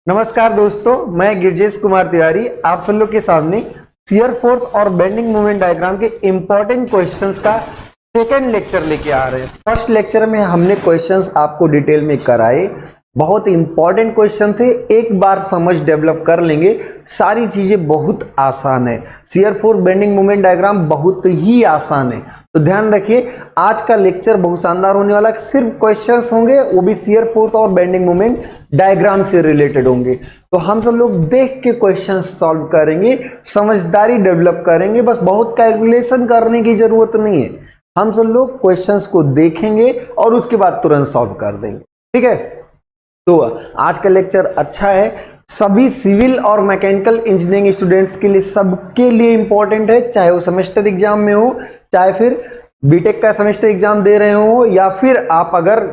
नमस्कार दोस्तों, मैं गिरजेश कुमार तिवारी आप सब लोग के सामने शियर फोर्स और बेंडिंग मोमेंट डायग्राम के इंपॉर्टेंट क्वेश्चंस का सेकंड लेक्चर लेके आ रहे हैं। फर्स्ट लेक्चर में हमने क्वेश्चंस आपको डिटेल में कराए, बहुत इंपॉर्टेंट क्वेश्चन थे। एक बार समझ डेवलप कर लेंगे, सारी चीजें बहुत आसान है। Shear force bending moment diagram बहुत ही आसान है, तो ध्यान रखिए। आज का लेक्चर बहुत शानदार होने वाला है। सिर्फ क्वेश्चंस होंगे, वो भी शियर फोर्स और बेंडिंग मोमेंट डायग्राम से रिलेटेड होंगे। तो हम सब लोग देख के क्वेश्चंस सॉल्व करेंगे, समझदारी डेवलप करेंगे। बस बहुत कैलकुलेशन करने की जरूरत नहीं है, हम सब लोग क्वेश्चंस को देखेंगे और उसके बाद तुरंत सॉल्व कर देंगे। ठीक है, तो आज का लेक्चर अच्छा है, सभी सिविल और मैकेनिकल इंजीनियरिंग स्टूडेंट्स के लिए, सबके लिए इंपॉर्टेंट है। चाहे वो सेमेस्टर एग्जाम में हो, चाहे फिर बीटेक का सेमेस्टर एग्जाम दे रहे हो, या फिर आप अगर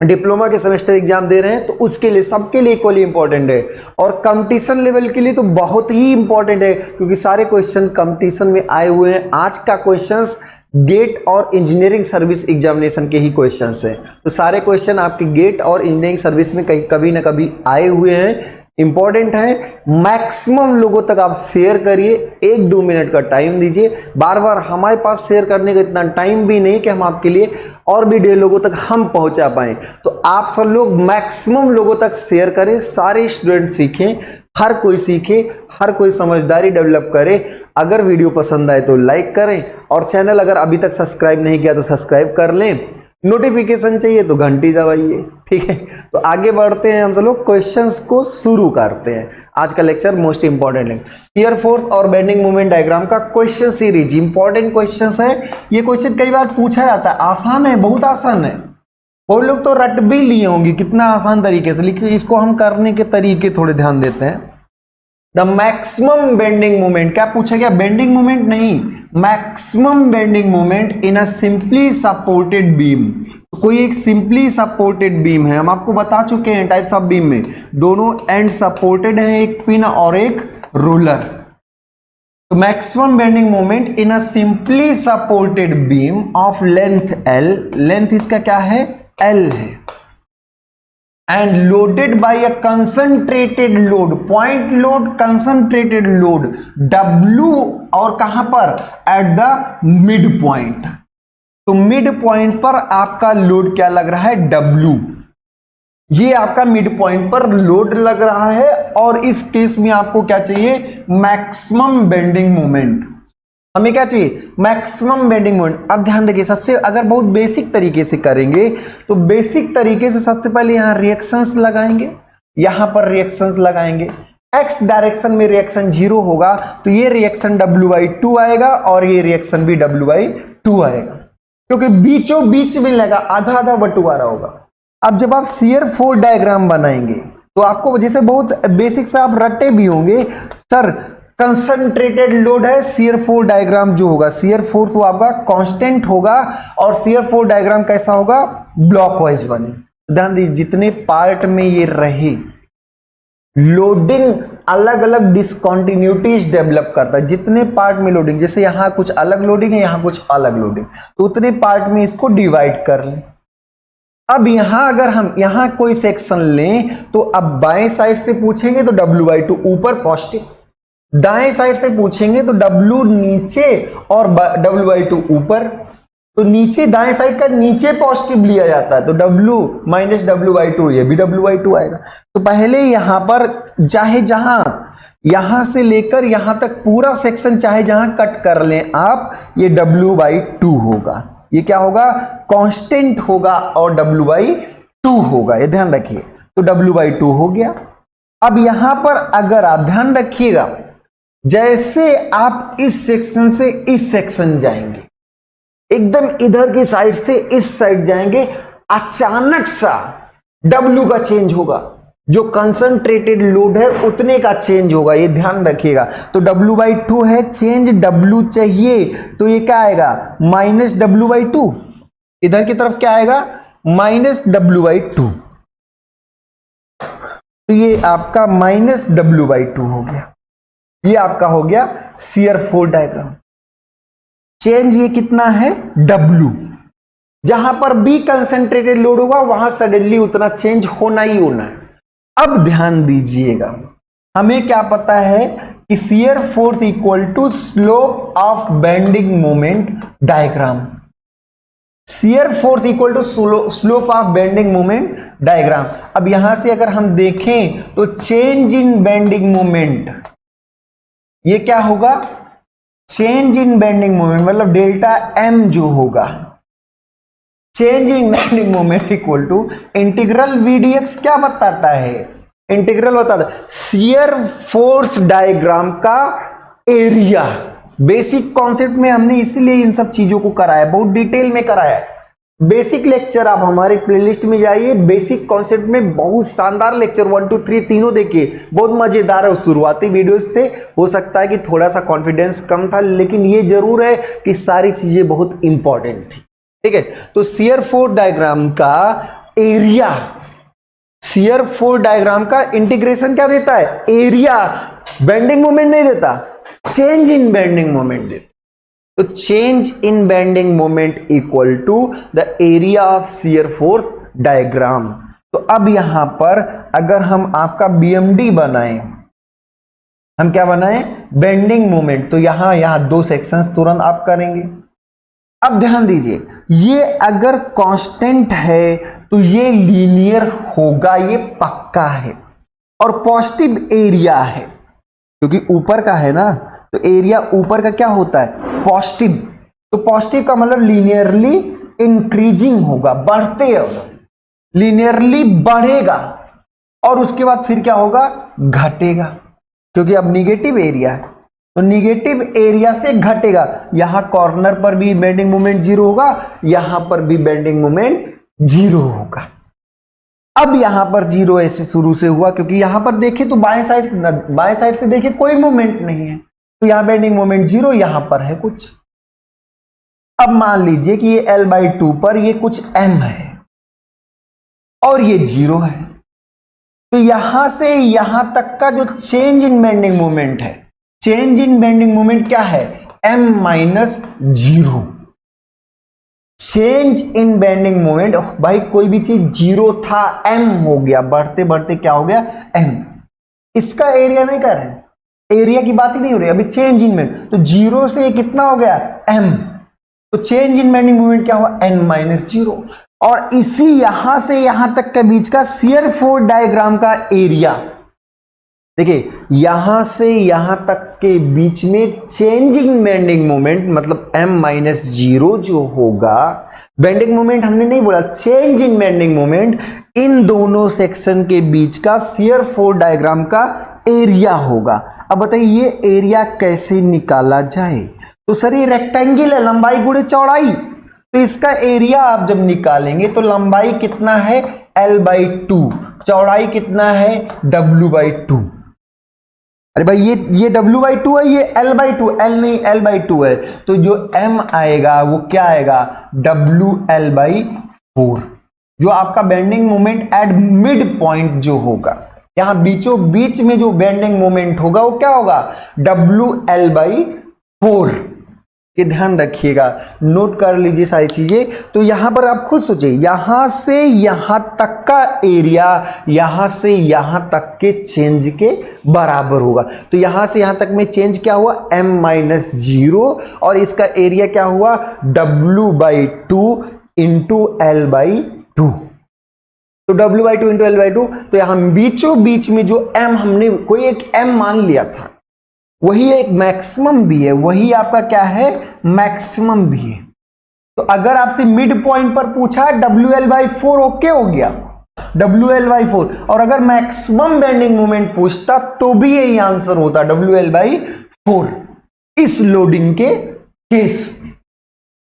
डिप्लोमा के सेमेस्टर एग्जाम दे रहे हैं, तो उसके लिए, सबके लिए इक्वली इंपॉर्टेंट है। और कंपटीशन लेवल के लिए तो बहुत ही इंपॉर्टेंट है, क्योंकि सारे क्वेश्चन कंपटीशन में आए हुए हैं। आज का क्वेश्चंस गेट और इंजीनियरिंग सर्विस एग्जामिनेशन के ही क्वेश्चंस हैं, तो सारे क्वेश्चन आपके गेट और इंजीनियरिंग सर्विस में कहीं कभी ना कभी आए हुए हैं, इंपॉर्टेंट है। मैक्सिमम लोगों तक आप शेयर करिए, 1-2 मिनट का टाइम दीजिए। बार बार हमारे पास शेयर करने का इतना टाइम भी नहीं कि हम आपके लिए और भी ढेर लोगों तक हम पहुंचा पाएं, तो आप सब लोग मैक्सिमम लोगों तक शेयर करें। सारे स्टूडेंट सीखें, हर कोई सीखे, हर कोई समझदारी डेवलप करे। अगर वीडियो पसंद आए तो लाइक करें, और चैनल अगर अभी तक सब्सक्राइब नहीं किया तो सब्सक्राइब कर लें। नोटिफिकेशन चाहिए तो घंटी दबाइए। ठीक है, तो आगे बढ़ते हैं, हम सब लोग क्वेश्चंस को शुरू करते हैं। आज का लेक्चर मोस्ट इंपॉर्टेंट है, शियर फोर्स और बेंडिंग मोमेंट डायग्राम का क्वेश्चन सीरीज। इंपॉर्टेंट क्वेश्चंस है ये। क्वेश्चन कई बार पूछा जाता है, आसान है, बहुत आसान है। बहुत लोग तो रट भी लिए होंगे कितना आसान तरीके से, लेकिन इसको हम करने के तरीके थोड़े ध्यान देते हैं। द मैक्सिमम बेंडिंग मोमेंट, क्या पूछा गया? बेंडिंग मोमेंट नहीं, मैक्सिमम बेंडिंग मोमेंट इन अ सिंपली सपोर्टेड बीम। कोई एक सिंपली सपोर्टेड बीम है, हम आपको बता चुके हैं टाइप्स ऑफ बीम में, दोनों एंड सपोर्टेड हैं, एक पिन और एक रोलर। तो maximum bending moment in a simply supported beam of length L, length इसका क्या है? L है, and loaded by a concentrated load, point load, concentrated load W, और कहां पर? at the mid point। तो मिड पॉइंट पर आपका लोड क्या लग रहा है? W। ये आपका मिड पॉइंट पर लोड लग रहा है, और इस केस में आपको क्या चाहिए? Maximum bending moment. हमें क्या चाहिए? Maximum bending moment. अब ध्यान रखिए, सबसे अगर बहुत बेसिक तरीके से करेंगे तो बेसिक तरीके से सबसे पहले यहां रिएक्शंस लगाएंगे, यहां पर रिएक्शंस लगाएंगे। एक्स डायरेक्शन में रिएक्शन 0 होगा, तो ये रिएक्शन W/2 आएगा, और ये रिएक्शन भी W/2 आएगा, क्योंकि बीचों बीच में लगा, आधा आधा बंटवारा होगा। अब जब आप शियर फोर्स डायग्राम बनाएंगे तो आपको, जैसे बहुत बेसिक से आप रटे भी होंगे, सर कंसंट्रेटेड लोड है, शियर फोर्स डायग्राम जो होगा, शियर फोर्स वो आपका कांस्टेंट होगा, और शियर फोर्स डायग्राम कैसा होगा? ब्लॉक वाइज बने। ध्यान दीजिए, जितने पार्ट में ये रहे, लोडिंग अलग अलग डिसकंटिन्यूटीज डेवलप करता है। जितने पार्ट में लोडिंग, जैसे यहां कुछ अलग लोडिंग है, यहां कुछ अलग लोडिंग, तो उतने पार्ट में इसको डिवाइड कर लें। अब यहां अगर हम यहां कोई सेक्शन लें, तो अब बाएं साइड से पूछेंगे तो W/2 ऊपर पॉजिटिव, दाएं साइड से पूछेंगे तो W नीचे और W/2 ऊपर। तो नीचे, दाएं साइड का नीचे पॉजिटिव लिया जाता है, तो W - W/2, ये भी W/2 आएगा। तो पहले यहां पर, चाहे जहां, यहां से लेकर यहां तक पूरा सेक्शन चाहे जहां कट कर लें आप, ये W/2 होगा। ये क्या होगा? कांस्टेंट होगा, और W/2 होगा, ये ध्यान रखिए। तो W/2 हो गया। अब यहां पर अगर आप ध्यान रखिएगा, जैसे आप इस सेक्शन से इस सेक्शन जाएंगे, एकदम इधर की साइड से इस साइड जाएंगे, अचानक सा W का चेंज होगा, जो कंसंट्रेटेड लोड है उतने का चेंज होगा, ये ध्यान रखिएगा। तो W/2 है, चेंज W चाहिए, तो ये क्या आएगा? -W/2। इधर की तरफ क्या आएगा? -W/2। तो ये आपका -W/2 हो गया। ये आपका हो गया शियर फोर्स डायग्राम। चेंज ये कितना है? W। जहां पर भी कंसंट्रेटेड लोड होगा, वहां सडनली उतना चेंज होना ही होना है। अब ध्यान दीजिएगा, हमें क्या पता है कि shear force equal to slope of bending moment diagram. Shear force equal to slope of bending moment diagram. अब यहां से अगर हम देखें तो चेंज इन बेंडिंग मोमेंट, ये क्या होगा, चेंज इन बेंडिंग मोमेंट मतलब डेल्टा एम जो होगा, change in bending moment equal to integral Vdx क्या बताता है, इंटीग्रल बताता है शियर फोर्स डायग्राम का एरिया। बेसिक कॉन्सेप्ट में हमने इसीलिए इन सब चीजों को कराया, बहुत डिटेल में कराया है। बेसिक लेक्चर आप हमारे प्लेलिस्ट में जाइए, बेसिक कॉन्सेप्ट में बहुत शानदार लेक्चर 1 2 3 तीनों देखिए, बहुत मजेदार है। शुरुआती वीडियोस थे, हो सकता है कि थोड़ा सा कॉन्फिडेंस कम था, लेकिन ये जरूर है कि सारी चीजें बहुत इंपॉर्टेंट थी। ठीक है, तो शियर फोर्स डायग्राम का एरिया, शियर फोर्स डायग्राम का इंटीग्रेशन क्या देता है, एरिया, बेंडिंग मोमेंट नहीं देता, चेंज इन बेंडिंग मोमेंट देता। तो change in bending moment equal to the area of shear force diagram. तो अब यहां पर अगर हम आपका बीएमडी बनाएं, हम क्या बनाएं, बेंडिंग मोमेंट, तो यहां दो सेक्शंस तुरंत आप करेंगे। अब ध्यान दीजिए, ये अगर कांस्टेंट है तो ये लीनियर होगा, ये पक्का है, और पॉजिटिव एरिया है क्योंकि ऊपर का है ना, तो एरिया ऊपर का क्या होता है, पॉजिटिव। तो पॉजिटिव का मतलब लीनियरली इंक्रीजिंग होगा, बढ़ते होगा, लीनियरली बढ़ेगा, और उसके बाद फिर क्या होगा, घटेगा, क्योंकि अब निगेटिव एरिया है, तो निगेटिव एरिया से घटेगा। यहां कॉर्नर पर भी बेंडिंग मोमेंट जीरो होगा, यहां पर भी बेंडिंग मोमेंट जीरो होगा। अब यहां पर जीरो ऐसे शुरू से हुआ क्योंकि यहां पर देखें तो बाएं साइड से देखिए कोई मोमेंट नहीं है, तो यहां बेंडिंग मोमेंट जीरो, यहां पर है कुछ। अब मान लीजिए कि ये L/2 पर ये कुछ m है और ये जीरो है, तो यहां से यहां तक का जो चेंज इन बेंडिंग मोमेंट है, चेंज इन बेंडिंग मोमेंट क्या है, m-0। Change in bending moment, भाई कोई भी चीज जीरो था, m हो गया, बढ़ते बढ़ते क्या हो गया, m। इसका एरिया नहीं कर रहे, एरिया की बात ही नहीं हो रही, अभी चेंज इन में, तो जीरो से कितना हो गया, m, तो चेंज इन बेंडिंग मोमेंट क्या हुआ, n-0। और इसी यहां से यहां तक के बीच का शियर फोर्स डायग्राम का एरिया, देखिए यहां से यहां तक के बीच में चेंजिंग बेंडिंग मोमेंट मतलब m-0 जो होगा, बेंडिंग मोमेंट हमने नहीं बोला, चेंज इन बेंडिंग मोमेंट, इन दोनों सेक्शन के बीच का शियर फोर्स डायग्राम का एरिया होगा। अब बताइए ये एरिया कैसे निकाला जाए, तो सर ये रेक्टेंगल है, लंबाई गुणे चौड़ाई, तो इसका एरिया आप जब निकालेंगे तो लंबाई कितना है, L/2, चौड़ाई कितना है, W/2। अरे भाई ये W/2 है, ये L/2, L नहीं L/2 है, तो जो M आएगा वो क्या आएगा, WL/4। जो आपका bending moment at mid point जो होगा, यहां बीचों बीच में जो बेंडिंग मोमेंट होगा वो क्या होगा, WL/4। ये ध्यान रखिएगा, नोट कर लीजिए सारी चीजें। तो यहां पर आप खुद सोचिए, यहां से यहां तक का एरिया यहां से यहां तक के चेंज के बराबर होगा। तो यहां से यहां तक में चेंज क्या हुआ, m-0, और इसका एरिया क्या हुआ, W/2 इंटू L/2। तो W/2 इंटू L/2, तो यहां बीचों बीच में जो m हमने कोई एक m मान लिया था, वही एक मैक्सिमम भी है, वही आपका क्या है, मैक्सिमम भी है। तो अगर आपसे मिड पॉइंट पर पूछा WL/4 ओके हो गया, WL/4, और अगर मैक्सिमम बेंडिंग मोमेंट पूछता तो भी यही आंसर होता, WL/4। इस लोडिंग के केस,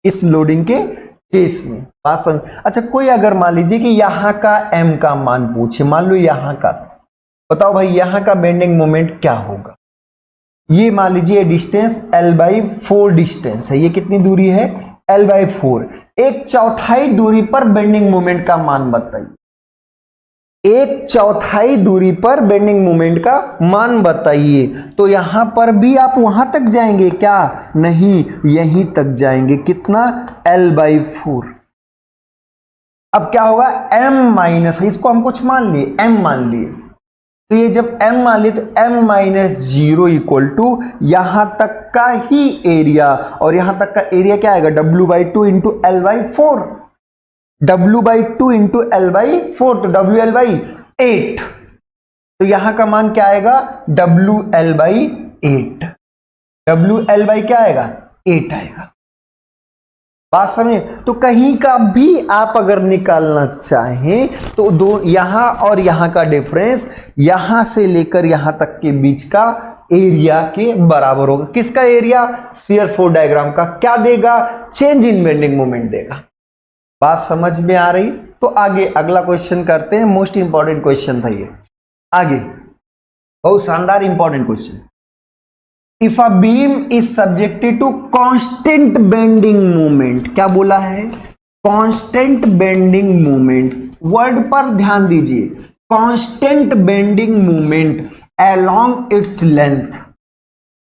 इस लोडिंग के केस में बात समझ। अच्छा, कोई अगर मान लीजिए कि यहां का m का मान पूछे, मान लो यहां का, बताओ भाई यहां का बेंडिंग मोमेंट क्या होगा। ये मान लीजिए डिस्टेंस L/4 डिस्टेंस है, ये कितनी दूरी है, L/4। 1/4 दूरी पर बेंडिंग मोमेंट का मान बताइए, 1/4 दूरी पर बेंडिंग मोमेंट का मान बताइए। तो यहां पर भी आप वहां तक जाएंगे क्या, नहीं, यहीं तक जाएंगे, कितना, L/4। अब क्या होगा, m-, इसको हम कुछ मान लिए, m मान लिए, तो ये जब m मान ली तो m माइनस 0 इक्वल टू यहां तक का ही एरिया, और यहां तक का एरिया क्या आएगा, w/2 into l/4, w/2 into l/4, तो WL/8, तो यहां का मान क्या आएगा, WL/8, WL क्या आएगा, 8 आएगा। बात समझे? तो कहीं का भी आप अगर निकालना चाहें तो दो यहां और यहां का डिफरेंस यहां से लेकर यहां तक के बीच का एरिया के बराबर होगा। किसका एरिया, शियर फोर्स डायग्राम का। क्या देगा, चेंज इन बेंडिंग मोमेंट देगा। बात समझ में आ रही? तो आगे अगला क्वेश्चन करते हैं, मोस्ट इंपॉर्टेंट क्वेश्चन था ये। आगे बहुत शानदार important question. If a beam is subjected to constant bending movement, क्या बोला है, कांस्टेंट बेंडिंग मूवमेंट, वर्ड पर ध्यान दीजिए, constant bending movement along its length.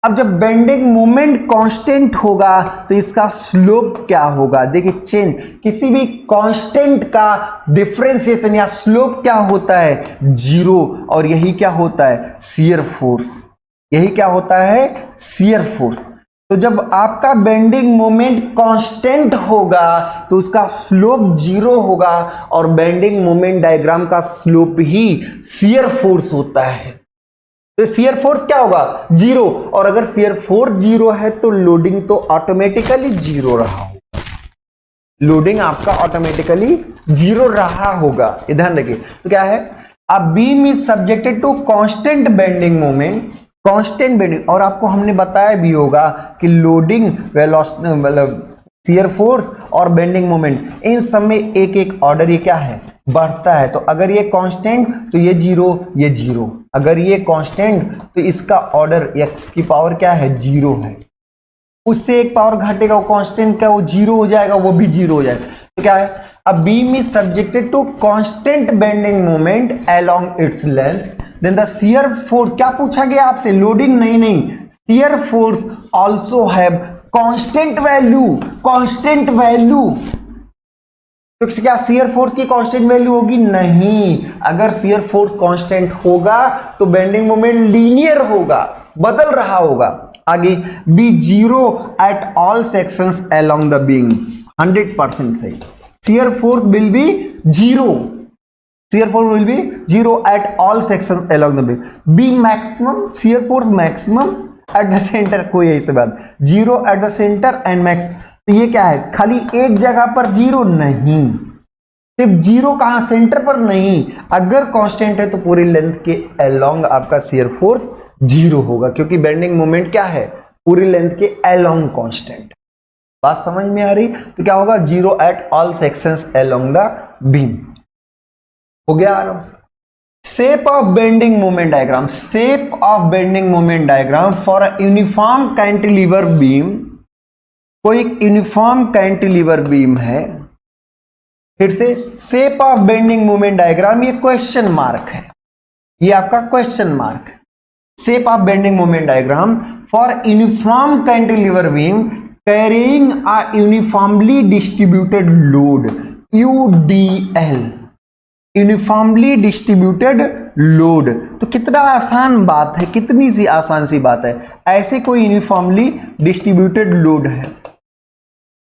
अब जब बेंडिंग मूवमेंट कांस्टेंट होगा तो इसका स्लोप क्या होगा, देखिए चेंज, किसी भी कांस्टेंट का डिफरेंशिएशन या स्लोप क्या होता है, जीरो, और यही क्या होता है, शियर फोर्स, यही क्या होता है, शियर फोर्स। तो जब आपका बेंडिंग मोमेंट कांस्टेंट होगा तो उसका स्लोप जीरो होगा, और बेंडिंग मोमेंट डायग्राम का स्लोप ही शियर फोर्स होता है। तो शियर फोर्स क्या होगा, जीरो, और अगर शियर फोर्स जीरो है तो लोडिंग तो ऑटोमेटिकली जीरो रहा होगा, लोडिंग आपका ऑटोमेटिकली जीरो रहा होगा, ध्यान रखिए। तो क्या है, a beam is subjected to constant bending moment, constant bending, और आपको हमने बताया भी होगा कि लोडिंग, वेलोसिटी, मतलब शियर फोर्स और बेंडिंग मोमेंट, इन सब में एक एक ऑर्डर ये क्या है, बढ़ता है। तो अगर ये कांस्टेंट तो ये जीरो, ये जीरो, अगर ये कांस्टेंट तो इसका ऑर्डर x की पावर क्या है, जीरो है, उससे एक पावर घटेगा, वो कांस्टेंट का वो जीरो हो जाएगा, वो भी जीरो हो जाएगा। तो क्या है, a beam is subjected to constant bending moment along its length, then the shear force, क्या पूछा गया आपसे, लोडिंग नहीं, shear force also have constant value, constant value. तो क्या शियर फोर्स की कांस्टेंट वैल्यू होगी, नहीं, अगर शियर फोर्स कांस्टेंट होगा तो बेंडिंग मोमेंट लीनियर होगा, बदल रहा होगा। आगे, be zero at all sections along the beam, 100% सही, shear force will be zero, shear force will be zero at all sections along the beam. Be maximum, shear force maximum at the centre, कोई ऐसी बात, zero at the centre and max. तो ये क्या है, खाली एक जगह पर जीरो नहीं, सिर्फ जीरो कहां, सेंटर पर नहीं, अगर कांस्टेंट है तो पूरी लेंथ के अलोंग आपका शियर फोर्स जीरो होगा, क्योंकि बेंडिंग मोमेंट क्या है, पूरी लेंथ के अलोंग कांस्टेंट। बात समझ में आ रही? तो क्या होगा, zero at all sections along the beam. हो गया आराम से। Shape of bending moment diagram, shape of bending moment diagram for a uniform cantilever beam, कोई यूनिफॉर्म कैंटिलीवर बीम है, फिर से shape of bending moment diagram, ये क्वेश्चन मार्क है, ये आपका क्वेश्चन मार्क है। Shape of bending moment diagram for uniform cantilever beam carrying a uniformly distributed load, UDL, uniformly distributed load. तो कितना आसान बात है, कितनी सी आसान सी बात है, ऐसे कोई यूनिफॉर्मली डिस्ट्रीब्यूटेड लोड है।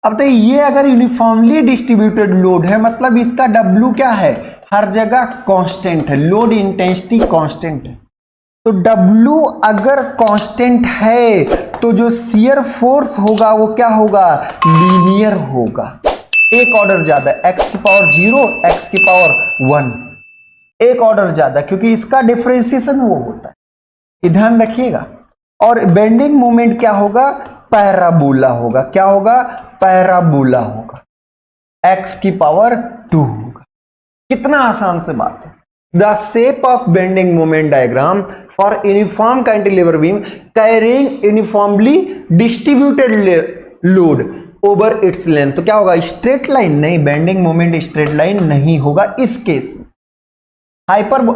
अब तो ये अगर यूनिफॉर्मली डिस्ट्रीब्यूटेड लोड है, मतलब इसका W क्या है, हर जगह कांस्टेंट है, लोड इंटेंसिटी कांस्टेंट है। तो W अगर कांस्टेंट है तो जो शियर फोर्स होगा वो क्या होगा, लीनियर होगा, एक ऑर्डर ज्यादा, x की पावर 0, x की पावर 1, एक ऑर्डर ज्यादा, क्योंकि इसका डिफरेंशिएशन वो होता है, ध्यान रखिएगा। और बेंडिंग मोमेंट क्या होगा, पैराबोला होगा, क्या होगा, पैराबोला होगा, x की पावर 2 होगा। कितना आसान से बात है। The shape of bending moment diagram for uniform cantilever beam carrying uniformly distributed load over its length, तो क्या होगा, स्ट्रेट लाइन नहीं, बेंडिंग मोमेंट स्ट्रेट लाइन नहीं होगा इस केस में।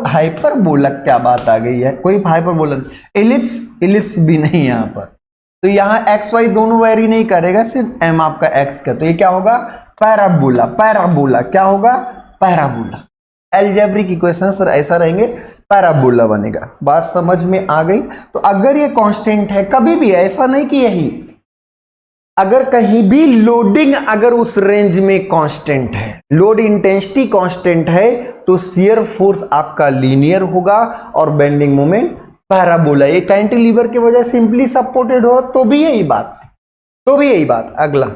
हाइपरबोला क्या बात आ गई है, कोई हाइपरबोला, एलिप्स, एलिप्स भी नहीं यहां पर, तो यहां एक्स वाई दोनों वेरी नहीं करेगा, सिर्फ एम आपका एक्स का, तो ये क्या होगा, पैराबोला, पैराबोला क्या होगा, पैराबोला। अलजेब्रिक इक्वेशन सर ऐसा रहेंगे, पैराबोला बनेगा। बात समझ में आ गई? तो अगर ये कांस्टेंट है, कभी भी ऐसा नहीं कि यही, अगर कहीं भी लोडिंग अगर उस रेंज में कांस्टेंट है, लोड इंटेंसिटी कांस्टेंट है, तो शियर फोर्स आपका लीनियर होगा और बेंडिंग मोमेंट पैराबोला। ये कैंटिलीवर की वजह से सिंपली सपोर्टेड हो तो भी यही बात। अगला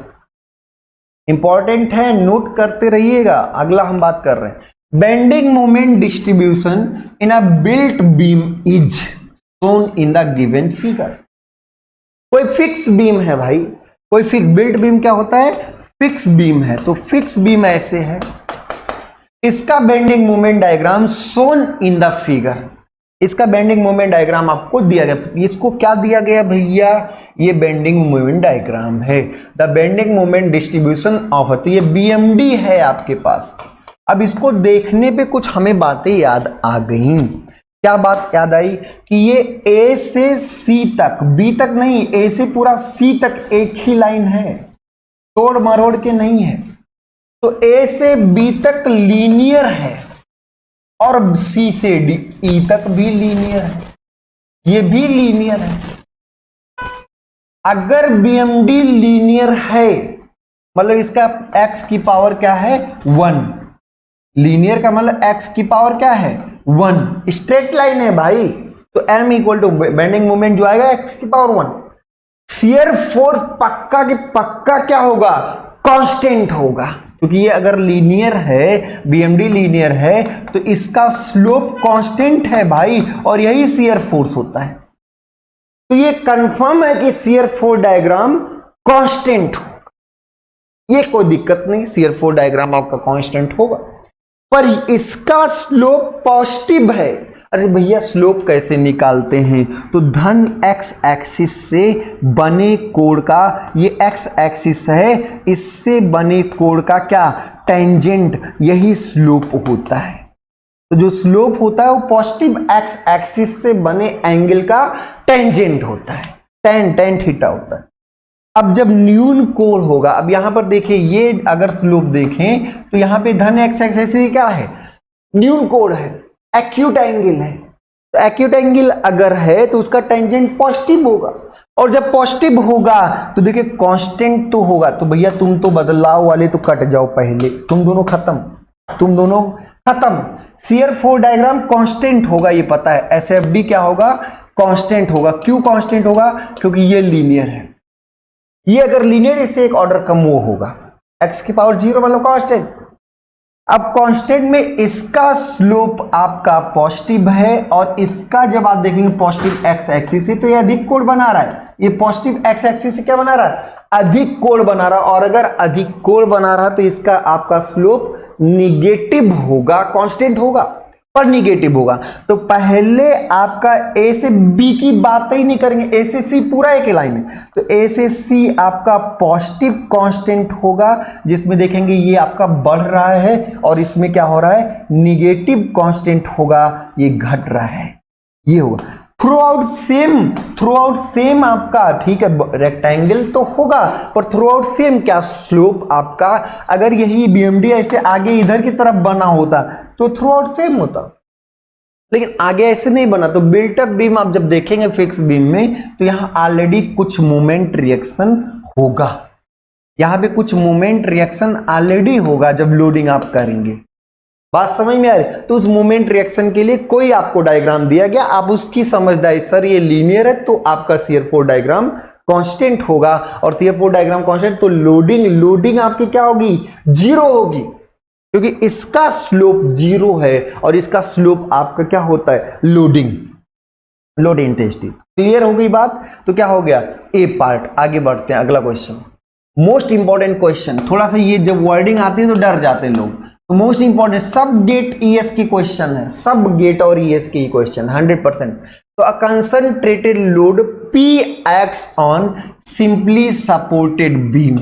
इंपॉर्टेंट है, नोट करते रहिएगा। अगला हम बात कर रहे हैं bending moment distribution in a built beam is shown in the given figure. कोई फिक्स बीम है भाई, कोई फिक्स, बिल्ट बीम क्या होता है? फिक्स बीम है। तो फिक्स बीम ऐसे है, इसका bending moment diagram shown in the figure. इसका बेंडिंग मोमेंट डायग्राम आपको दिया गया। इसको क्या दिया गया भैया? ये बेंडिंग मोमेंट डायग्राम है, the bending moment distribution of, तो ये बीएमडी है आपके पास। अब इसको देखने पे कुछ हमें बातें याद आ गई। क्या बात याद आई? कि ये ए से सी तक, बी तक नहीं, ए से पूरा सी तक एक ही लाइन है, तोड़ मरोड़ के नहीं है। तो ए से बी तक लीनियर है और सी से डी ई तक भी लीनियर है, ये भी लीनियर है। अगर बीएमडी लीनियर है मतलब इसका x की पावर क्या है? 1। लीनियर का मतलब x की पावर क्या है? 1। स्ट्रेट लाइन है भाई, तो m equal to bending moment जो आएगा x की पावर 1। शियर फोर्स पक्का के पक्का क्या होगा? कांस्टेंट होगा, क्योंकि ये अगर लीनियर है, बीएमडी लीनियर है, तो इसका स्लोप कांस्टेंट है भाई, और यही शियर फोर्स होता है। तो ये कंफर्म है कि शियर फोर्स डायग्राम कांस्टेंट होगा, ये कोई दिक्कत नहीं, शियर फोर्स डायग्राम आपका कांस्टेंट होगा। पर इसका स्लोप पॉजिटिव है। अरे भैया स्लोप कैसे निकालते हैं? तो धन एक्स एक्सिस से बने कोण का, ये एक्स एक्सिस है, इससे बने कोण का क्या? टेंजेंट, यही स्लोप होता है। तो जो स्लोप होता है वो पॉजिटिव एक्स एक्सिस से बने एंगल का टेंजेंट होता है, टेन थीटा होता है। अब जब न्यून कोण होगा, अब यहां पर देखिए, ये अगर स्लोप देखें तो यहां पे धन एक्स एक्सिस क्या है? न्यून कोण है, एक्यूट एंगल है। तो एक्यूट एंगल अगर है तो उसका टेंजेंट पॉजिटिव होगा, और जब पॉजिटिव होगा तो देखिए कांस्टेंट तो होगा। तो भैया तुम तो बदलाव वाले तो कट जाओ पहले, तुम दोनों खत्म। शियर फोर्स डायग्राम कांस्टेंट होगा, ये पता है। एसएफडी क्या होगा? कांस्टेंट होगा। क्यों कांस्टेंट होगा? क्योंकि ये लीनियर है। ये अगर लीनियर, इससे एक ऑर्डर कम वो होगा, x की पावर 0 मतलब कांस्टेंट। अब कांस्टेंट में इसका स्लोप आपका पॉजिटिव है, और इसका जब आप देखेंगे पॉजिटिव एक्स एक्सिस से, तो ये अधिक कोण बना रहा है। ये पॉजिटिव एक्स एक्सिस से क्या बना रहा है? अधिक कोण बना रहा है। और अगर अधिक कोण बना रहा तो इसका आपका स्लोप निगेटिव होगा, कांस्टेंट होगा पर निगेटिव होगा। तो पहले आपका ए से बी की बात ही नहीं करेंगे, ए से सी पूरा एक लाइन है, तो ए से सी आपका पॉजिटिव कांस्टेंट होगा, जिसमें देखेंगे ये आपका बढ़ रहा है, और इसमें क्या हो रहा है? निगेटिव कांस्टेंट होगा, ये घट रहा है, ये होगा। थ्रू आउट सेम आपका, ठीक है, रेक्टेंगल तो होगा पर थ्रू आउट सेम क्या? स्लोप आपका, अगर यही बीएमडी ऐसे आगे इधर की तरफ बना होता तो थ्रू आउट सेम होता, लेकिन आगे ऐसे नहीं बना। तो बिल्ट अप बीम आप जब देखेंगे फिक्स बीम में, तो यहां ऑलरेडी कुछ मोमेंट रिएक्शन होगा, यहां पे कुछ मोमेंट रिएक्शन ऑलरेडी होगा जब लोडिंग आप करेंगे। बात समझ में आ रही? तो उस मोमेंट रिएक्शन के लिए कोई आपको डायग्राम दिया गया, आप उसकी समझदारी, सर ये लीनियर है तो आपका शियर फोर्स डायग्राम कांस्टेंट होगा, और शियर फोर्स डायग्राम कांस्टेंट तो लोडिंग आपकी क्या होगी? 0 होगी, क्योंकि इसका स्लोप 0 है और इसका स्लोप आपका क्या होता है? Load intensity. क्लियर हो गई बात? तो क्या हो गया ए पार्ट। आगे बढ़ते हैं, अगला क्वेश्चन, मोस्ट इंपॉर्टेंट क्वेश्चन। थोड़ा सा ये जब वर्डिंग आती है तो डर जाते हैं लोग। तो मोस्ट इंपॉर्टेंट, सब गेट ईएस की क्वेश्चन है, सब गेट और ईएस की क्वेश्चन 100%। तो a concentrated load P acts on simply supported beam,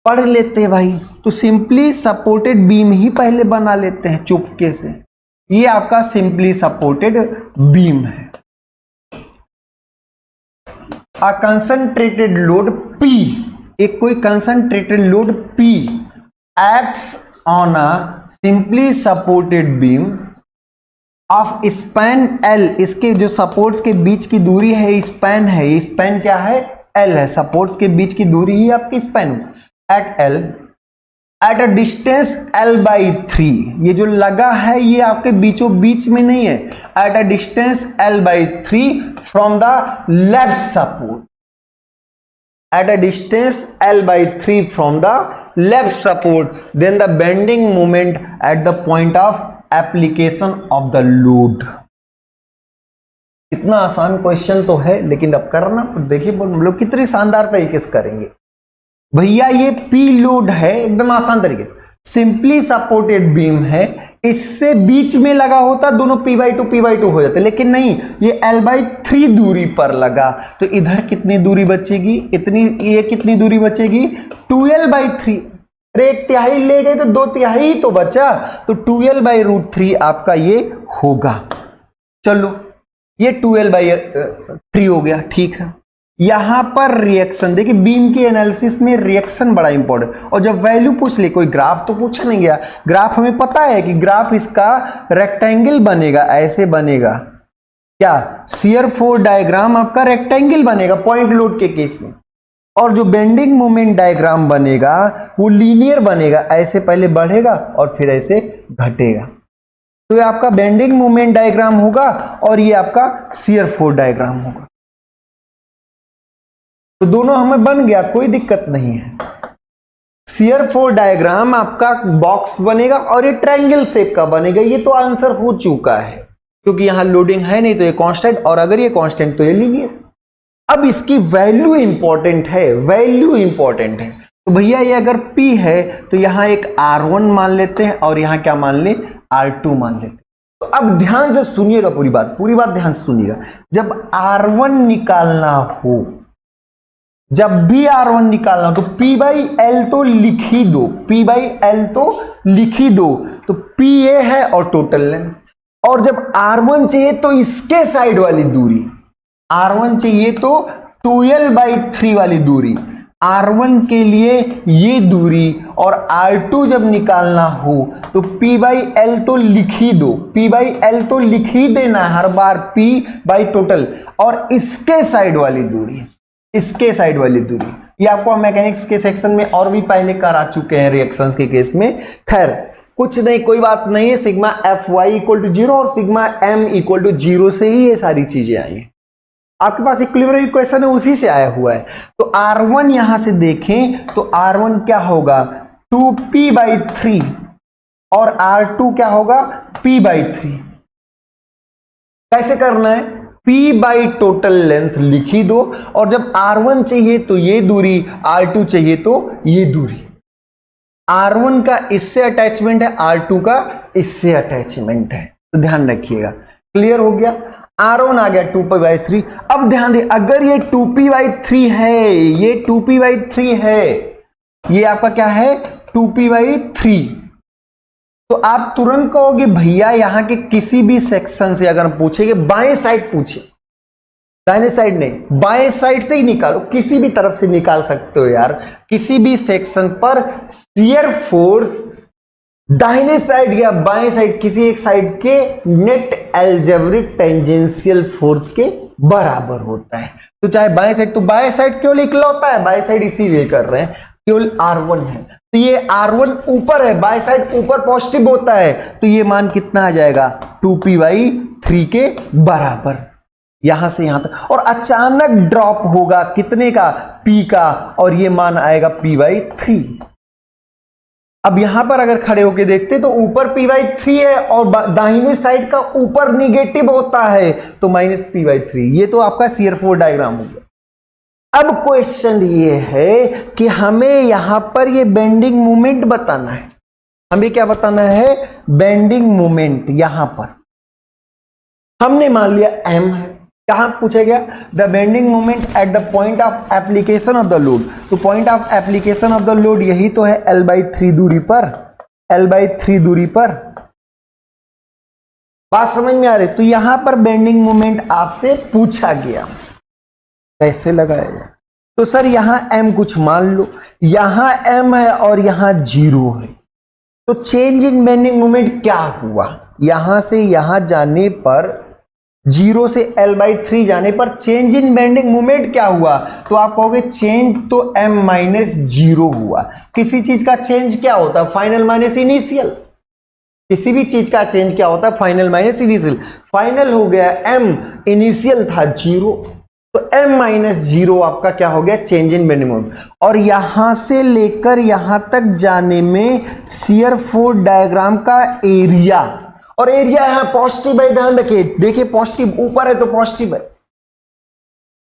पढ़ लेते हैं भाई। तो सिंपली सपोर्टेड बीम ही पहले बना लेते हैं चुपके से। ये आपका सिंपली सपोर्टेड बीम है। अ कंसंट्रेटेड लोड P, एक कोई concentrated load P acts on a simply supported beam of span L, इसके जो सपोर्ट्स के बीच की दूरी है स्पैन है, ये स्पैन क्या है, एल है, सपोर्ट्स के बीच की दूरी ही आपकी span at L at a distance L by 3, ये जो लगा है ये आपके बीचों बीच में नहीं है, at a distance L by 3 from the left support, at a distance L by 3 from the left support, then the bending moment at the point of application of the load. इतना आसान क्वेश्चन तो है, लेकिन अब करना देखिए हम लोग कितनी शानदार तरीके से करेंगे। भैया ये पी लोड है, एकदम आसान तरीके, सिंपली सपोर्टेड बीम है, इससे बीच में लगा होता दोनों p/2 हो जाते, लेकिन नहीं, ये l/3 दूरी पर लगा, तो इधर कितनी दूरी बचेगी, इतनी, ये कितनी दूरी बचेगी 2l/3, अरे 1/3 ले गए तो 2/3 तो बचा, तो 2l/√3 आपका ये होगा। चलो ये 2l/3 हो गया, ठीक है। यहां पर रिएक्शन देखिए, बीम की एनालिसिस में रिएक्शन बड़ा इंपॉर्टेंट, और जब वैल्यू पूछ ले, कोई ग्राफ तो पूछा नहीं गया, ग्राफ हमें पता है कि ग्राफ इसका रेक्टेंगल बनेगा, ऐसे बनेगा, क्या शियर फोर्स डायग्राम आपका रेक्टेंगल बनेगा पॉइंट लोड के केस में, और जो बेंडिंग मोमेंट डायग्राम बनेगा वो लीनियर बनेगा, ऐसे पहले बढ़ेगा और फिर ऐसे घटेगा, तो ये आपका बेंडिंग मोमेंट डायग्राम होगा और ये आपका शियर फोर्स डायग्राम होगा। तो दोनों हमें बन गया, कोई दिक्कत नहीं है। शियर फोर्स डायग्राम आपका बॉक्स बनेगा और ये ट्रायंगल शेप का बनेगा, ये तो आंसर हो चुका है, क्योंकि यहां लोडिंग है नहीं तो ये कांस्टेंट, और अगर ये कांस्टेंट तो ये लीनियर। अब इसकी वैल्यू इंपॉर्टेंट है, वैल्यू इंपॉर्टेंट है, तो भैया ये अगर P है तो यहां एक R1 मान लेते हैं और यहां क्या मान ले, R2 मान लेते हैं। तो अब ध्यान से सुनिएगा, पूरी बात ध्यान से सुनिएगा। जब R1 निकालना हो, जब भी R1 निकालना हो तो P/L तो लिख ही दो, P/L तो लिख ही दो, तो P ये है और टोटल लेंथ, और जब R1 चाहिए तो इसके साइड वाली दूरी, R1 चाहिए तो 2l/3 वाली दूरी, R1 के लिए ये दूरी, और R2 जब निकालना हो तो P/L तो लिख ही दो, P/L तो लिख ही देना हर बार, P टोटल, और इसके साइड वाली दूरी, इसके साइड वाली दूरी, ये आपको मैकेनिक्स के सेक्शन में और भी पहले करा चुके हैं रिएक्शंस के केस में। खैर कुछ नहीं, कोई बात नहीं है, सिग्मा Fy = 0 और सिग्मा M = 0 से ही ये सारी चीजें आई हैं। आपके पास इक्विलिब्रियम इक्वेशन है, उसी से आया हुआ है। तो R1 यहां से देखें तो R1 क्या होगा 2p/3 और R2 क्या होगा p/3। कैसे करना है, P टोटल लेंथ लिख ही दो, और जब R1 चाहिए तो ये दूरी, R2 चाहिए तो ये दूरी, R1 का इससे अटैचमेंट है, R2 का इससे अटैचमेंट है, तो ध्यान रखिएगा। क्लियर हो गया, R1 आ गया 2p/3। अब ध्यान दे, अगर ये 2p/3 है, ये 2p/3 है, ये आपका क्या है 2p/3, तो आप तुरंत कहोगे भैया यहां के किसी भी सेक्शन से अगर पूछेंगे, बाएं साइड पूछे, दाहिने साइड नहीं, बाएं साइड से ही निकालो, किसी भी तरफ से निकाल सकते हो यार, किसी भी सेक्शन पर शियर फोर्स दाहिने साइड या बाएं साइड किसी एक साइड के नेट अलजेब्रिक टेंजेंशियल फोर्स के बराबर होता है। तो चाहे बाएं साइड, तो बाएं साइड क्यों निकलता है, बाएं साइड इसीलिए कर रहे हैं, केवल R1 है, तो ये R1 ऊपर है, बाय साइड ऊपर पॉजिटिव होता है, तो ये मान कितना आ जाएगा 2p/3 के बराबर, यहां से यहां तक, और अचानक ड्रॉप होगा कितने का, P का, और ये मान आएगा p/3। अब यहां पर अगर खड़े होके देखते तो ऊपर p/3 है और दाहिने साइड का ऊपर निगेटिव होता है, तो -p/3। ये तो आपका शियर फोर्स डायग्राम हो गया। अब क्वेश्चन ये है कि हमें यहां पर ये बेंडिंग मोमेंट बताना है, हमें क्या बताना है, बेंडिंग मोमेंट। यहां पर हमने मान लिया m है, कहां पूछा गया, the bending moment at the point of application of the load, तो point of application of the load यही तो है l/3 दूरी पर, l/3 दूरी पर। बात समझ में आ रही, तो यहां पर बेंडिंग मोमेंट आपसे पूछा गया, कैसे लगाएगा, तो सर यहां m कुछ मान लो, यहां m है और यहां 0 है, तो चेंज इन बेंडिंग मोमेंट क्या हुआ, यहां से यहां जाने पर 0 से L/3 जाने पर चेंज इन बेंडिंग मोमेंट क्या हुआ? तो आप कहोगे चेंज तो m-0 हुआ। किसी चीज का चेंज क्या होता है? Final minus initial. किसी भी चीज का चेंज क्या होता है? Final minus initial. फाइनल हो गया m, इनिशियल था 0, तो m-0 आपका क्या हो गया? Change in bending moment. और यहां से लेकर यहां तक जाने में शियर फोर्स डायग्राम का एरिया, और एरिया यहां पॉजिटिव है, ध्यान रखिए, देखिए पॉजिटिव ऊपर है तो पॉजिटिव है,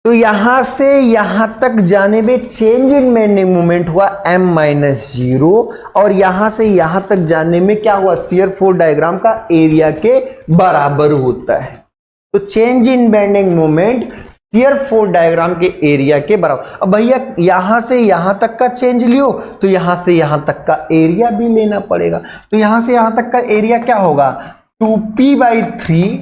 तो यहां से यहां तक जाने में चेंज इन बेंडिंग मोमेंट हुआ m-0, और यहां से यहां तक जाने में क्या हुआ? शियर फोर्स डायग्राम का एरिया के बराबर होता है। तो change in bending moment shear force diagram के एरिया के बराबर। अब भैया यहां से यहां तक का चेंज लियो तो यहां से यहां तक का एरिया भी लेना पड़ेगा। तो यहां से यहां तक का एरिया क्या होगा? 2p/3,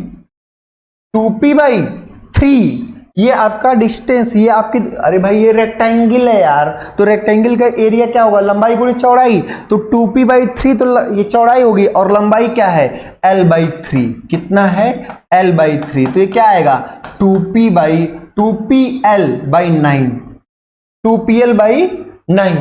2p/3, ये आपका डिस्टेंस, ये आपकी, अरे भाई ये रेक्टेंगल है यार, तो रेक्टेंगल का एरिया क्या होगा? लंबाई गुणित चौड़ाई, तो 2p/3 तो ये चौड़ाई होगी, और लंबाई क्या है? L/3। कितना है? L/3। तो ये क्या आएगा? 2pl/9, 2pl/9,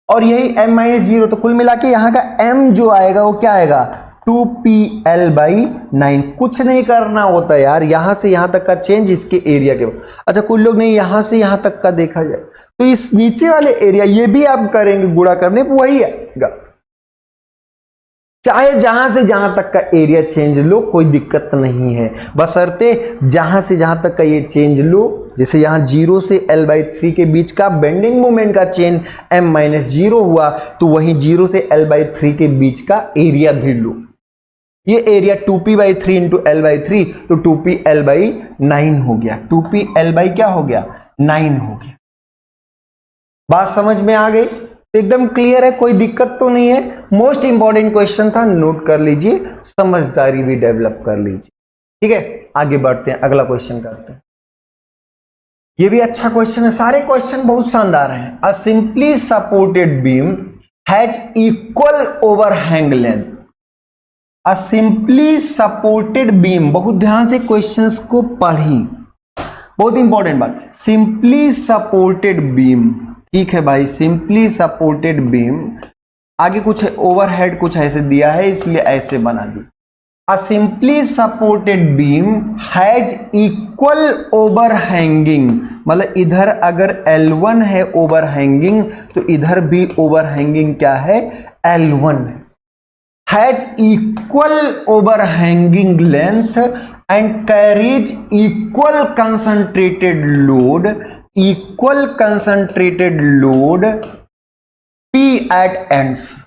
और यही m-0, तो कुल मिला के यहाँ का m जो आएगा वो क्या आएगा? 2pl/9। कुछ नहीं करना होता यार, यहां से यहां तक का चेंज इसके एरिया के। अच्छा कुछ लोग नहीं, यहां से यहां तक का देखा जाए तो इस नीचे वाले एरिया ये भी आप करेंगे गुणा करने पर वही आएगा, चाहे जहां से जहां तक का एरिया चेंज लो कोई दिक्कत नहीं है, बशर्ते जहां से जहां तक का ये चेंज लो। जैसे यहां 0 से L/3 के बीच का बेंडिंग मोमेंट का चेंज m-0 हुआ, तो वहीं 0 से L/3 के बीच का एरिया भी लो। ये एरिया 2p/3 इंटू L/3, तो 2pl/9 हो गया। 2pl/ क्या हो गया? 9 हो गया। बात समझ में आ गई? एकदम क्लियर है, कोई दिक्कत तो नहीं है। मोस्ट इंपॉर्टेंट क्वेश्चन था, नोट कर लीजिए, समझदारी भी डेवलप कर लीजिए। ठीक है, आगे बढ़ते हैं, अगला क्वेश्चन करते हैं। ये भी अच्छा क्वेश्चन है, सारे क्वेश्चन बहुत शानदार हैं। अ simply supported beam has equal overhang length. A simply supported beam, बहुत ध्यान से क्वेश्चंस को पढ़ी, बहुत इंपॉर्टेंट बात। सिंपली सपोर्टेड बीम, ठीक है भाई, सिंपली सपोर्टेड बीम, आगे कुछ ओवरहेड कुछ ऐसे दिया है इसलिए ऐसे बना दी। A simply supported beam has equal overhanging, मतलब इधर अगर L1 है ओवरहैंगिंग तो इधर भी ओवरहैंगिंग क्या है? L1 है। Has equal overhanging length and carries equal concentrated load, equal concentrated load P at ends.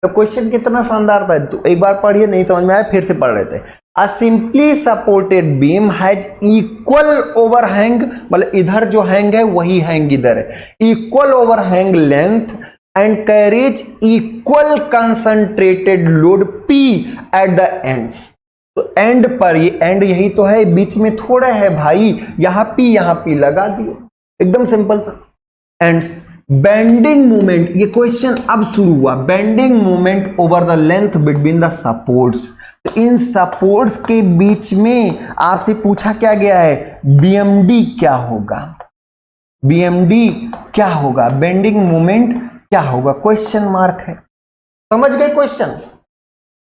तो क्वेश्चन कितना शानदार था, तो एक बार पढ़िए, नहीं समझ में आया फिर से पढ़ रहे थे। अ simply supported beam has equal overhang, मतलब इधर जो हैंग है वही हैंग इधर है, equal overhang length and carries equal concentrated load P at the ends. तो एंड पर, ये एंड यही तो है, बीच में थोड़ा है भाई, यहां P लगा दिए, एकदम सिंपल सा। एंड्स बेंडिंग मोमेंट, ये क्वेश्चन अब शुरू हुआ, bending moment over the length between the supports. तो इन सपोर्ट्स के बीच में आपसे पूछा क्या गया है? BMD क्या होगा? BMD क्या होगा? बेंडिंग मोमेंट क्या होगा? क्वेश्चन मार्क है। समझ गए क्वेश्चन?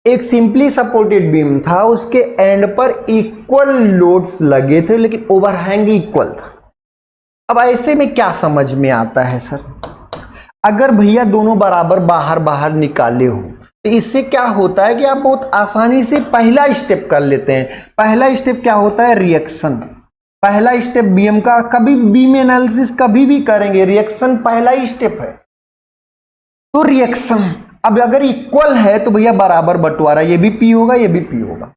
एक सिंपली सपोर्टेड बीम था, उसके एंड पर इक्वल लोड्स लगे थे लेकिन ओवरहैंग इक्वल था। अब ऐसे में क्या समझ में आता है सर? अगर भैया दोनों बराबर बाहर बाहर निकाले हो तो इससे क्या होता है कि आप बहुत आसानी से पहला स्टेप कर लेते हैं। पहला स्टेप क्या होता है? रिएक्शन। पहला स्टेप बीम का, कभी बीम एनालिसिस कभी भी करेंगे, रिएक्शन पहला ही स्टेप है। तो रिएक्शन अब अगर इक्वल है तो भैया बराबर बंटवारा, ये भी P होगा ये भी P होगा।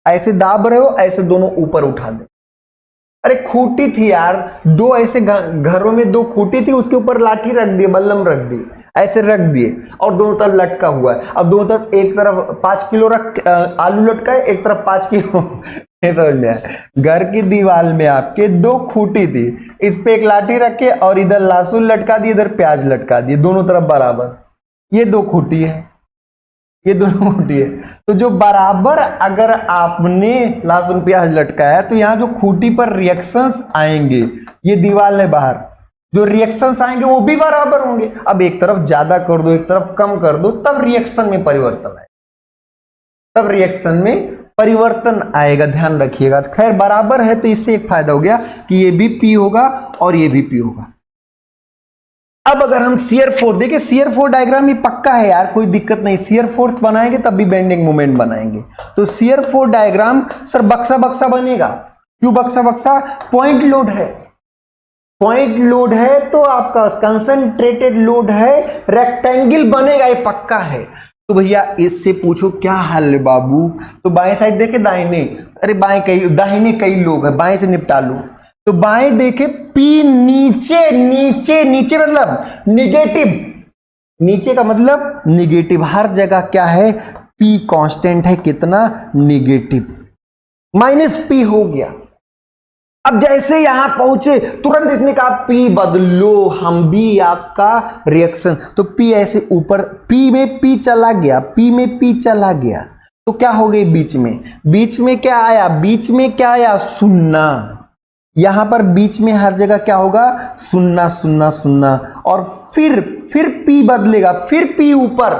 ऐसे दाब रहे हो, ऐसे दोनों ऊपर उठा दे। अरे खूंटी थी यार, दो ऐसे घरों में दो खूंटी थी, उसके ऊपर लाठी रख दी, बल्लम रख दी, ऐसे रख दिए और दोनों तरफ लटका हुआ है। अब दोनों तरफ, एक तरफ 5 किलो आलू लटका है, एक तरफ 5 किलो समझ में आया। घर की दीवार में आपके दो खूंटी थी, इस पे एक लाठी रखे और इधर लहसुन लटका दिए, इधर प्याज लटका दिए, दोनों तरफ बराबर। ये दो खूंटी है, ये दोनों खूंटी है। तो जो बराबर अगर आपने लहसुन प्याज लटकाया तो यहाँ जो खूंटी पर रिएक्शंस आएंगे, ये दीवार है बाहर, जो रिएक्शंस आएंगे वो भी बराबर होंगे। अब एक तरफ ज्यादा कर दो, एक तरफ कम कर दो, तब रिएक्शन में परिवर्तन आएगा, तब रिएक्शन में परिवर्तन आएगा, ध्यान रखिएगा। खैर बराबर है तो इससे एक फायदा हो गया कि ये भी P होगा और ये भी P होगा। अब अगर हम शियर फोर्स, देखिए शियर फोर्स डायग्राम ही पक्का है यार, कोई दिक्कत नहीं, शियर फोर्स बनाएंगे तब भी बेंडिंग मोमेंट बनाएंगे। तो शियर फोर्स डायग्राम सर बक्सा बक्सा बनेगा, क्यों बक्सा बक्सा? पॉइंट लोड है, पॉइंट लोड है तो आपका कंसंट्रेटेड लोड है, रेक्टेंगल बनेगा, ये पक्का है। तो भैया इससे पूछो क्या हल है बाबू? तो बाएं साइड देखे दाहिने, अरे बाएं कई दाहिने कई लोग हैं, बाएं से निपटा लो। तो बाएं देखे P नीचे, नीचे नीचे मतलब निगेटिव, नीचे का मतलब निगेटिव, हर जगह क्या है? P कांस्टेंट है, कितना? निगेटिव, -P हो गया। अब जैसे यहां पहुंचे तुरंत इसने कहा P बदलो, हम भी आपका रिएक्शन, तो P ऐसे ऊपर, P में P चला गया, P में P चला गया, तो क्या हो गई बीच में? बीच में क्या आया? बीच में क्या आया? शून्य। यहां पर बीच में हर जगह क्या होगा? शून्य शून्य शून्य, और फिर P बदलेगा, फिर P ऊपर,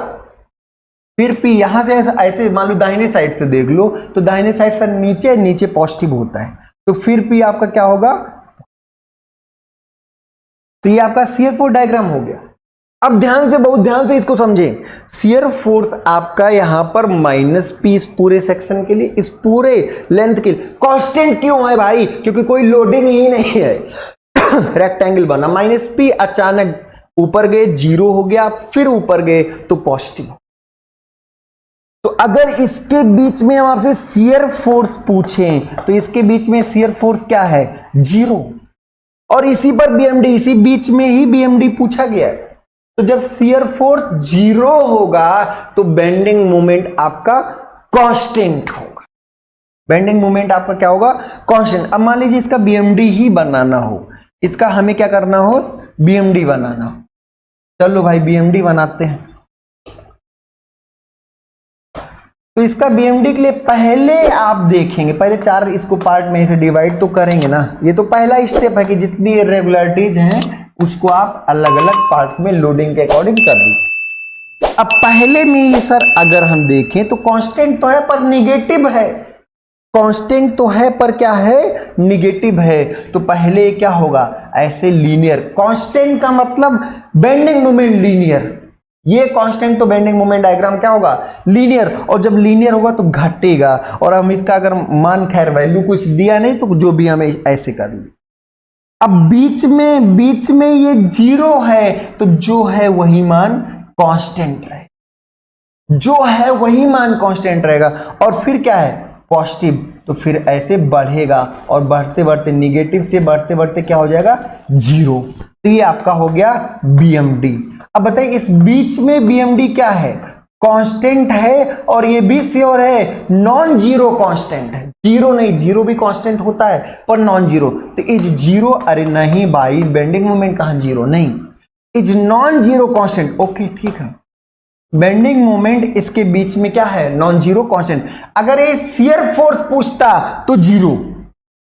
फिर P यहां से ऐसे मान लो दाहिने साइड से देख लो, तो दाहिने साइड से नीचे, नीचे पॉजिटिव होता है, तो फिर P आपका क्या होगा? तो ये आपका शियर फोर्स डायग्राम हो गया। अब ध्यान से, बहुत ध्यान से इसको समझें। शियर फोर्स आपका यहां पर -P इस पूरे सेक्शन के लिए, इस पूरे लेंथ के लिए कांस्टेंट क्यों है भाई? क्योंकि कोई लोडिंग ही नहीं है, रेक्टेंगल बना, -P अचानक ऊपर गए, 0 हो गया, फिर ऊपर गए तो पॉजिटिव। तो अगर इसके बीच में हम आपसे शियर फोर्स पूछें तो इसके बीच में शियर फोर्स क्या है? 0, और इसी पर BMD, इसी बीच में ही BMD पूछा गया है। तो जब शियर फोर्स 0 होगा तो बेंडिंग मोमेंट आपका कांस्टेंट होगा, बेंडिंग मोमेंट आपका क्या होगा? कांस्टेंट। अब मान लीजिए इसका BMD ही बनाना हो, इसका हमें क्या करना हो? BMD बनाना हो। चलो भाई BMD बनाते हैं। तो इसका BMD के लिए पहले आप देखेंगे, पहले 4 इसको पार्ट में से डिवाइड तो करेंगे ना, ये तो पहला स्टेप है कि जितनी इरेगुलरिटीज हैं उसको आप अलग अलग पार्ट में लोडिंग के अकॉर्डिंग कर लीजिए। अब पहले में ये सर अगर हम देखें तो कांस्टेंट तो है पर निगेटिव है, कांस्टेंट तो है पर क्या है? निगेटिव है। तो पहले क्या होगा? ऐसे लीनियर, कांस्टेंट का मतलब बेंडिंग मोमेंट लीनियर, ये कांस्टेंट तो बेंडिंग मोमेंट डायग्राम क्या होगा? लीनियर, और जब लीनियर होगा तो घटेगा, और हम इसका अगर मान, खैर वैल्यू कुछ दिया नहीं तो जो भी हमें ऐसे कर ली। अब बीच में ये 0 है तो जो है वही मान कांस्टेंट रहेगा, जो है वही मान कांस्टेंट रहेगा, और फिर क्या है? पॉजिटिव, तो फिर ऐसे बढ़ेगा, और बढ़ते बढ़ते निगेटिव से बढ़ते बढ़ते क्या हो जाएगा? 0। तो ये आपका हो गया BMD। अब बताइए इस बीच में BMD क्या है? कांस्टेंट है, और ये भी श्योर है नॉन जीरो कांस्टेंट है, 0 नहीं, 0 भी कांस्टेंट होता है पर नॉन जीरो। तो इज 0, अरे नहीं भाई बेंडिंग मोमेंट कहां 0? नहीं, is non zero constant. Okay ठीक है, बेंडिंग मोमेंट इसके बीच में क्या है? Non zero constant. अगर ये शियर फोर्स पूछता तो 0,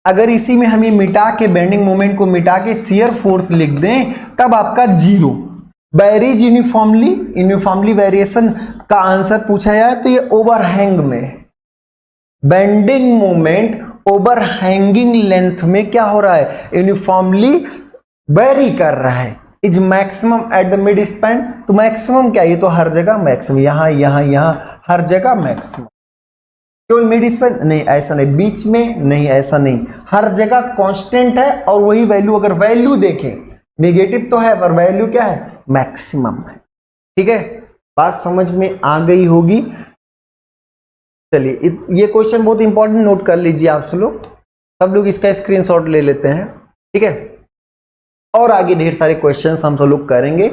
अगर इसी में हम ये मिटा के बेंडिंग मोमेंट को मिटा के शियर फोर्स लिख दें तब आपका 0। वेरीज यूनिफॉर्मली वेरिएशन का आंसर पूछा जाए तो ये ओवरहैंग में, बेंडिंग मोमेंट ओवरहैंगिंग लेंथ में क्या हो रहा है? यूनिफॉर्मली वेरी कर रहा है। Is maximum at the mid span, तो मैक्सिमम क्या? ये तो हर जगह मैक्सिमम, यहां हर जगह मैक्सिमम, केवल मिड स्पैन नहीं, ऐसा नहीं, बीच में नहीं, ऐसा नहीं, हर जगह कांस्टेंट है। और वही वैल्यू, अगर वैल्यू देखें नेगेटिव तो है पर वैल्यू क्या है? मैक्सिमम है। ठीक है, बात समझ में आ गई होगी। चलिए ये क्वेश्चन बहुत इंपॉर्टेंट, नोट कर लीजिए आप सब लोग इसका स्क्रीनशॉट ले लेते हैं। ठीक है, और आगे ढेर सारे क्वेश्चंस हम सब लोग करेंगे।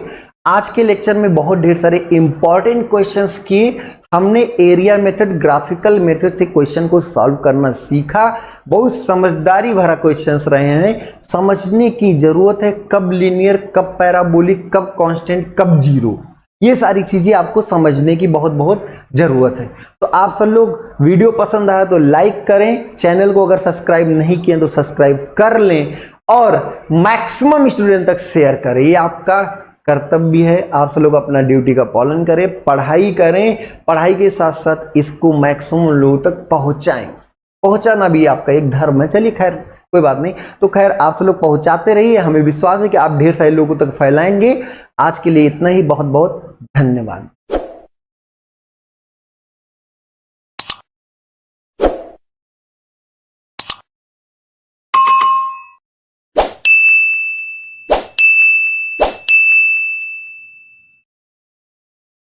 आज के लेक्चर में बहुत ढेर सारे इंपॉर्टेंट क्वेश्चंस किए हमने, एरिया मेथड, ग्राफिकल मेथड से क्वेश्चन को सॉल्व करना सीखा। बहुत समझदारी भरा क्वेश्चंस रहे हैं, समझने की जरूरत है कब लीनियर, कब पैराबोलिक, कब कांस्टेंट, कब जीरो, ये सारी चीजें आपको समझने की बहुत बहुत जरूरत है। तो आप सब लोग वीडियो पसंद आया तो लाइक करें, चैनल को अगर सब्सक्राइब नहीं किए तो सब्सक्राइब कर लें और मैक्सिमम स्टूडेंट तक शेयर करें। ये आपका कर्तव्य है, आप सब लोग अपना ड्यूटी का पालन करें, पढ़ाई करें, पढ़ाई के साथ साथ इसको मैक्सिमम लोगों तक पहुंचाएं। पहुंचाना भी आपका एक धर्म है। चलिए खैर कोई बात नहीं, तो खैर आप सब लोग पहुंचाते रहिए, हमें विश्वास है कि आप ढेर सारे लोगों तक फैलाएंगे। आज के लिए इतना ही, बहुत बहुत धन्यवाद।